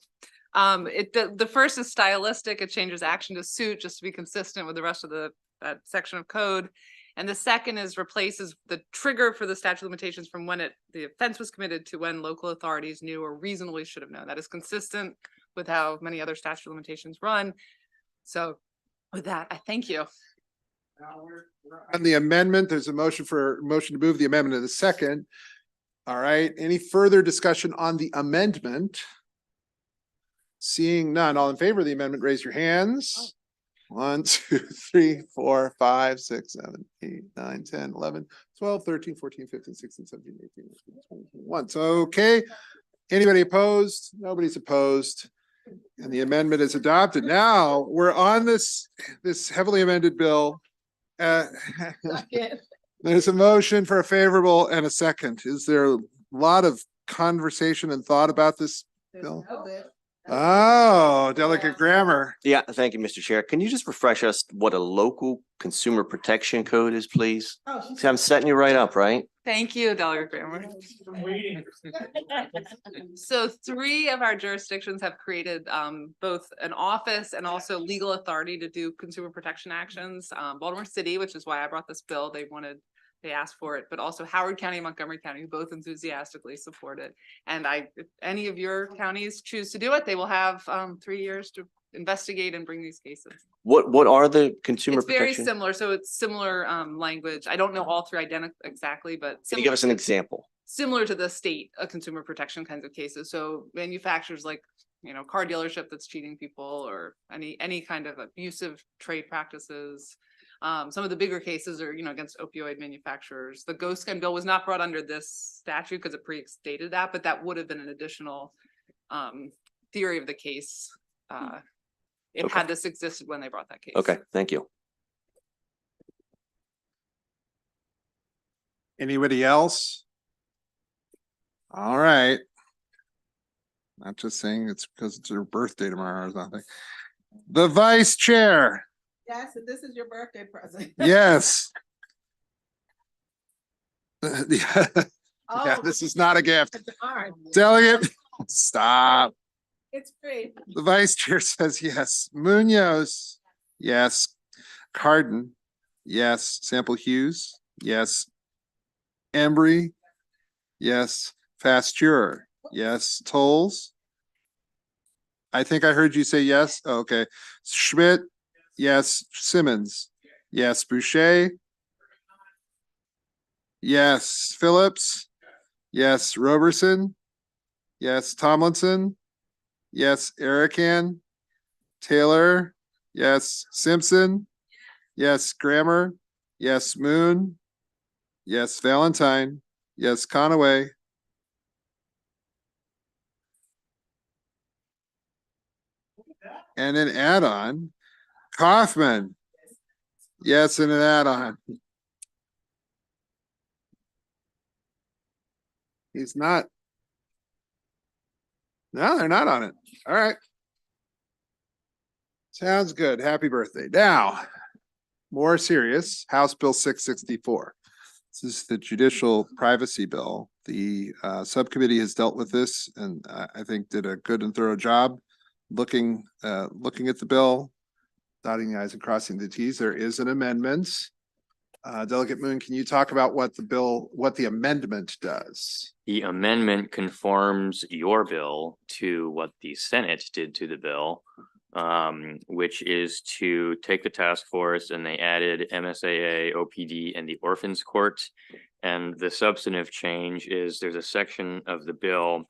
The first is stylistic. It changes action to suit just to be consistent with the rest of that section of code. And the second is replaces the trigger for the statute of limitations from when the offense was committed to when local authorities knew or reasonably should have known. That is consistent with how many other statute of limitations run. So with that, I thank you. On the amendment, there's a motion to move the amendment to the second. All right, any further discussion on the amendment? Seeing none, all in favor of the amendment, raise your hands. 1, 2, 3, 4, 5, 6, 7, 8, 9, 10, 11, 12, 13, 14, 15, 16, 17, 18, 19, 20, 21. So, okay. Anybody opposed? Nobody's opposed. And the amendment is adopted. Now we're on this heavily amended bill. There's a motion for a favorable and a second. Is there a lot of conversation and thought about this bill? Oh, Delegate Grammer. Yeah, thank you, Mr. Chair. Can you just refresh us what a local consumer protection code is, please? See, I'm setting you right up, right? Thank you, Delegate Grammer. So 3 of our jurisdictions have created both an office and also legal authority to do consumer protection actions. Baltimore City, which is why I brought this bill, they asked for it, but also Howard County and Montgomery County, who both enthusiastically support it. And if any of your counties choose to do it, they will have 3 years to investigate and bring these cases. What are the consumer It's very protection? similar. So it's similar language. I don't know all 3 identical exactly, but Can you give us an example? similar to the state consumer protection kinds of cases. So manufacturers like, car dealership that's cheating people or any kind of abusive trade practices. Some of the bigger cases are, against opioid manufacturers. The ghost gun bill was not brought under this statute because it pre-stated that, but that would have been an additional theory of the case. Had this existed when they brought that case. Okay, thank you. Anybody else? All right. Not just saying it's because it's her birthday tomorrow or something. The vice chair. Yes, this is your birthday present. Yes. Yeah, this is not a gift. Delegate, stop. It's free. The vice chair says yes. Munoz, yes. Carden, yes. Sample Hughes, yes. Embry, yes. Fasture, yes. Tolles, I think I heard you say yes. Okay. Schmidt, yes. Simmons, yes. Boucher, yes. Phillips, yes. Roberson, yes. Tomlinson, yes. Erican, Taylor, yes. Simpson, yes. Grammer, yes. Moon, yes. Valentine, yes. Conaway, and an add-on. Kaufman, yes, and an add-on. He's not. No, they're not on it. All right. Sounds good. Happy birthday. Now, more serious, House Bill 664. This is the judicial privacy bill. The subcommittee has dealt with this and I think did a good and thorough job looking at the bill, dotting the i's and crossing the t's. There is an amendment. Delegate Moon, can you talk about what the amendment does? The amendment conforms your bill to what the Senate did to the bill, which is to take the task force and they added MSAA, OPD, and the Orphans Court. And the substantive change is there's a section of the bill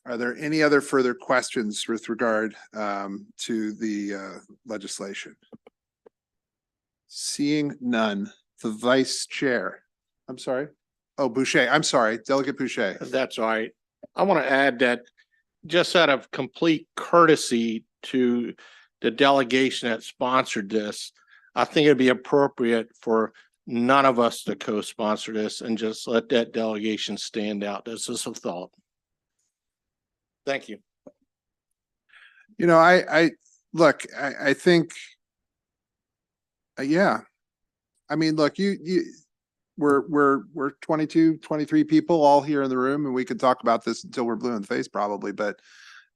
Are there any other further questions with regard to the legislation? Seeing none, the vice chair, I'm sorry. Oh, Boucher, I'm sorry, Delegate Boucher. That's all right. I want to add that just out of complete courtesy to the delegation that sponsored this, I think it'd be appropriate for none of us to co-sponsor this and just let that delegation stand out. This is a thought. Thank you. You know, I look, I think, yeah. I mean, look, we're 22, 23 people all here in the room, and we could talk about this until we're blue in the face probably, but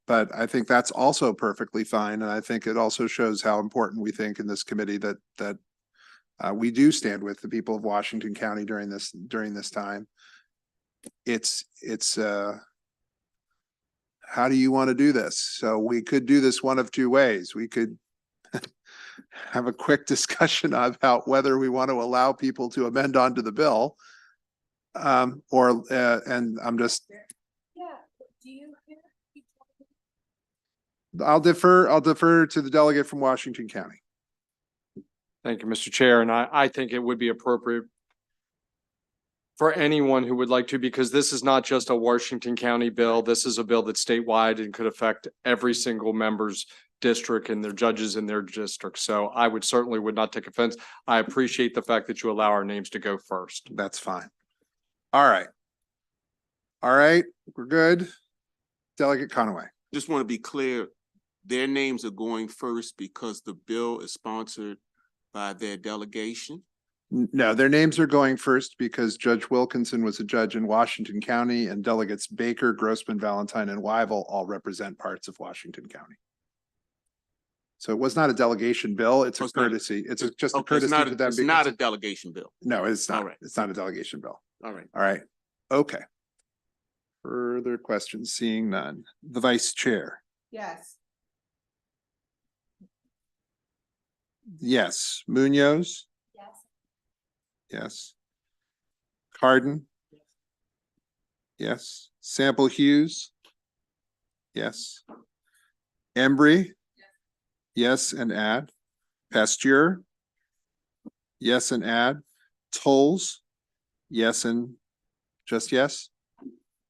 I think that's also perfectly fine. And I think it also shows how important we think in this committee that we do stand with the people of Washington County during this time. It's how do you want to do this? So we could do this one of two ways. We could have a quick discussion about whether we want to allow people to amend onto the bill. And I'm just. I'll defer to the delegate from Washington County. Thank you, Mr. Chair. And I think it would be appropriate for anyone who would like to, because this is not just a Washington County bill. This is a bill that's statewide and could affect every single member's district and their judges in their district. So I would not take offense. I appreciate the fact that you allow our names to go first. That's fine. All right. We're good. Delegate Conaway. Just want to be clear, their names are going first because the bill is sponsored by their delegation? No, their names are going first because Judge Wilkinson was a judge in Washington County, and delegates Baker, Grossman, Valentine, and Wyval all represent parts of Washington County. So it was not a delegation bill. It's a courtesy. It's just a courtesy to them. It's not a delegation bill. No, it's not. All right. It's not a delegation bill. All right. All right. Okay. Further questions? Seeing none. The vice chair. Yes. Yes. Munoz. Yes. Yes. Carden. Yes. Sample Hughes. Yes. Embry. Yes, and add. Pasteur. Yes, and add. Tolles. Yes, and just yes.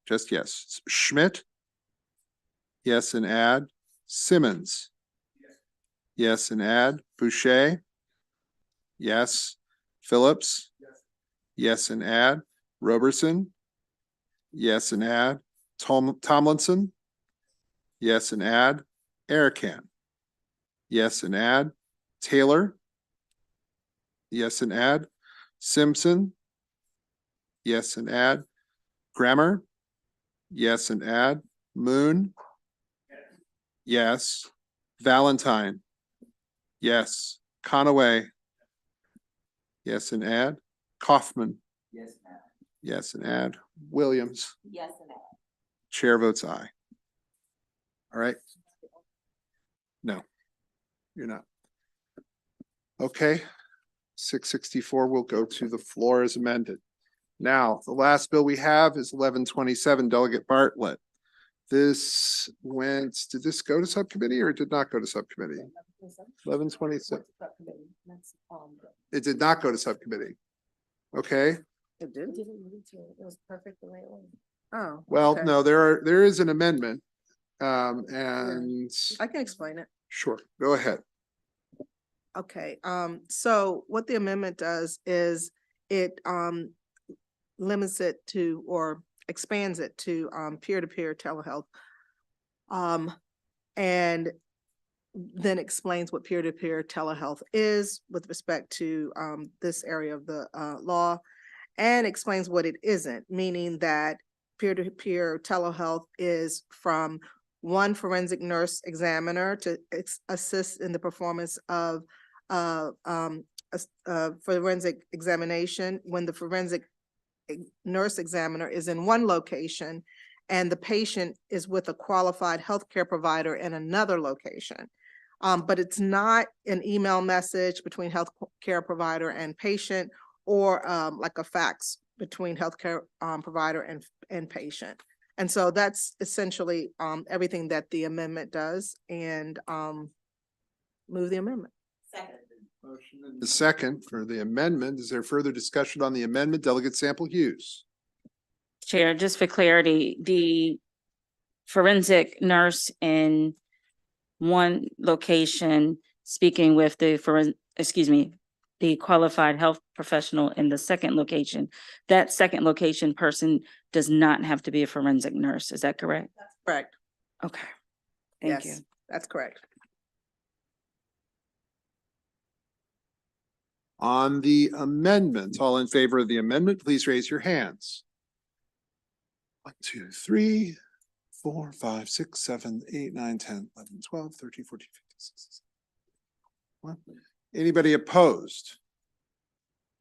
Just yes. Schmidt. Yes, and add. Simmons. Yes, and add. Boucher. Yes. Phillips. Yes, and add. Roberson. Yes, and add. Tomlinson. Yes, and add. Erican. Yes, and add. Taylor. Yes, and add. Simpson. Yes, and add. Grammer. Yes, and add. Moon. Yes. Valentine. Yes. Conaway. Yes, and add. Kaufman. Yes. Yes, and add. Williams. Yes, and Chair votes aye. All right. No, you're not. Okay. 664 will go to the floor as amended. Now, the last bill we have is 1127, Delegate Bartlett. This did this go to subcommittee or did not go to subcommittee? 1127. It did not go to subcommittee. Okay. It didn't? It was perfect the way it was. Oh. Well, okay. no, there is an amendment. And I can explain it. sure, go ahead. Okay, so what the amendment does is it limits it to or expands it to peer-to-peer telehealth. And then explains what peer-to-peer telehealth is with respect to this area of the law, and explains what it isn't, meaning that peer-to-peer telehealth is from one forensic nurse examiner to assist in the performance of forensic examination when the forensic nurse examiner is in one location and the patient is with a qualified healthcare provider in another location. But it's not an email message between healthcare provider and patient or like a fax between healthcare provider and patient. And so that's essentially everything that the amendment does, and move the amendment. The second for the amendment. Is there further discussion on the amendment? Delegate Sample Hughes. Chair, just for clarity, the forensic nurse in one location speaking with the the qualified health professional in the second location, that second location person does not have to be a forensic nurse. Is that correct? Correct. Okay. Thank you. Yes, that's correct. On the amendment, all in favor of the amendment, please raise your hands. 1, 2, 3, 4, 5, 6, 7, 8, 9, 10, 11, 12, 13, 14, 15, 16, 17. Anybody opposed?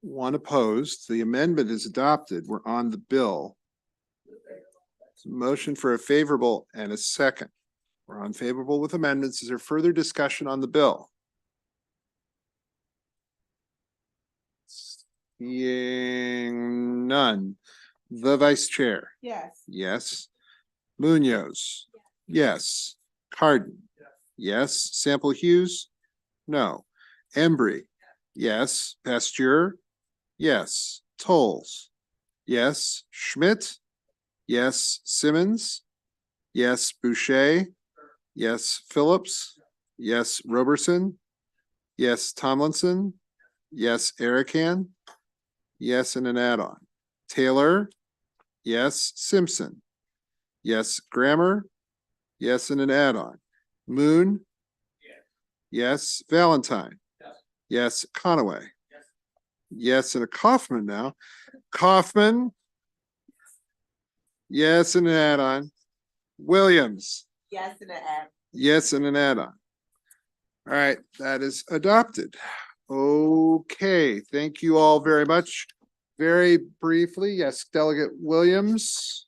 One opposed. The amendment is adopted. We're on the bill. Motion for a favorable and a second. We're on favorable with amendments. Is there further discussion on the bill? Seeing none. The Vice Chair. Yes. Yes. Munoz. Yes. Cardin. Yes. Sample Hughes. No. Embry. Yes. Pasteur. Yes. Tolles. Yes. Schmidt. Yes. Simmons. Yes. Boucher. Yes. Phillips. Yes. Roberson. Yes. Tomlinson. Yes. Erican. Yes. And an add-on. Taylor. Yes. Simpson. Yes. Grammer. Yes. And an add-on. Moon. Yes. Valentine. Yes. Conaway. Yes. And a Kaufman now. Kaufman. Yes. And an add-on. Williams. Yes, and an add. Yes. And an add-on. All right, that is adopted. Okay, thank you all very much. Very briefly, yes, Delegate Williams.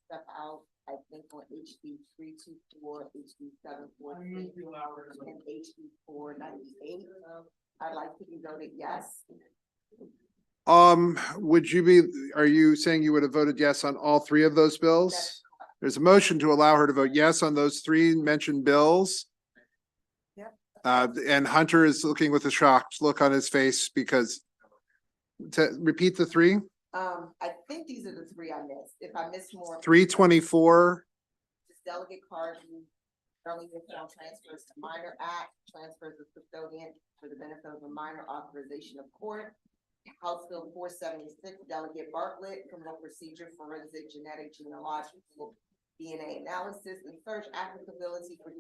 Step out, I think on HB 324, HB 743, and HB 498. I'd like to be voted yes. Would you be, are you saying you would have voted yes on all three of those bills? There's a motion to allow her to vote yes on those three mentioned bills. And Hunter is looking with a shocked look on his face because, to repeat the three? I think these are the three I missed. If I missed more. 324. Just Delegate Cardin, early reform transfers to minor act, transfers of custodian for the benefit of a minor authorization of court. House Bill 476, Delegate Bartlett, criminal procedure, forensic, genetic, genealogical, DNA analysis and search applicability for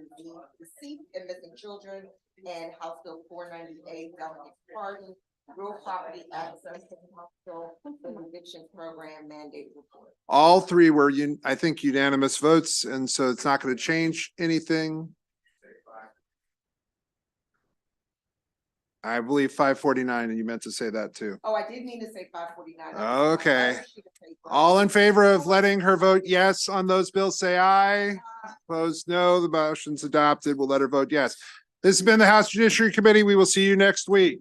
deceased and missing children, and House Bill 498, Delegate Cardin, real property access to hospital and eviction program mandate report. All three were, I think, unanimous votes, and so it's not going to change anything. I believe 549, and you meant to say that too. Oh, I did mean to say 549. Okay. All in favor of letting her vote yes on those bills, say aye. Opposed, no. The motion's adopted. We'll let her vote yes. This has been the House Judiciary Committee. We will see you next week.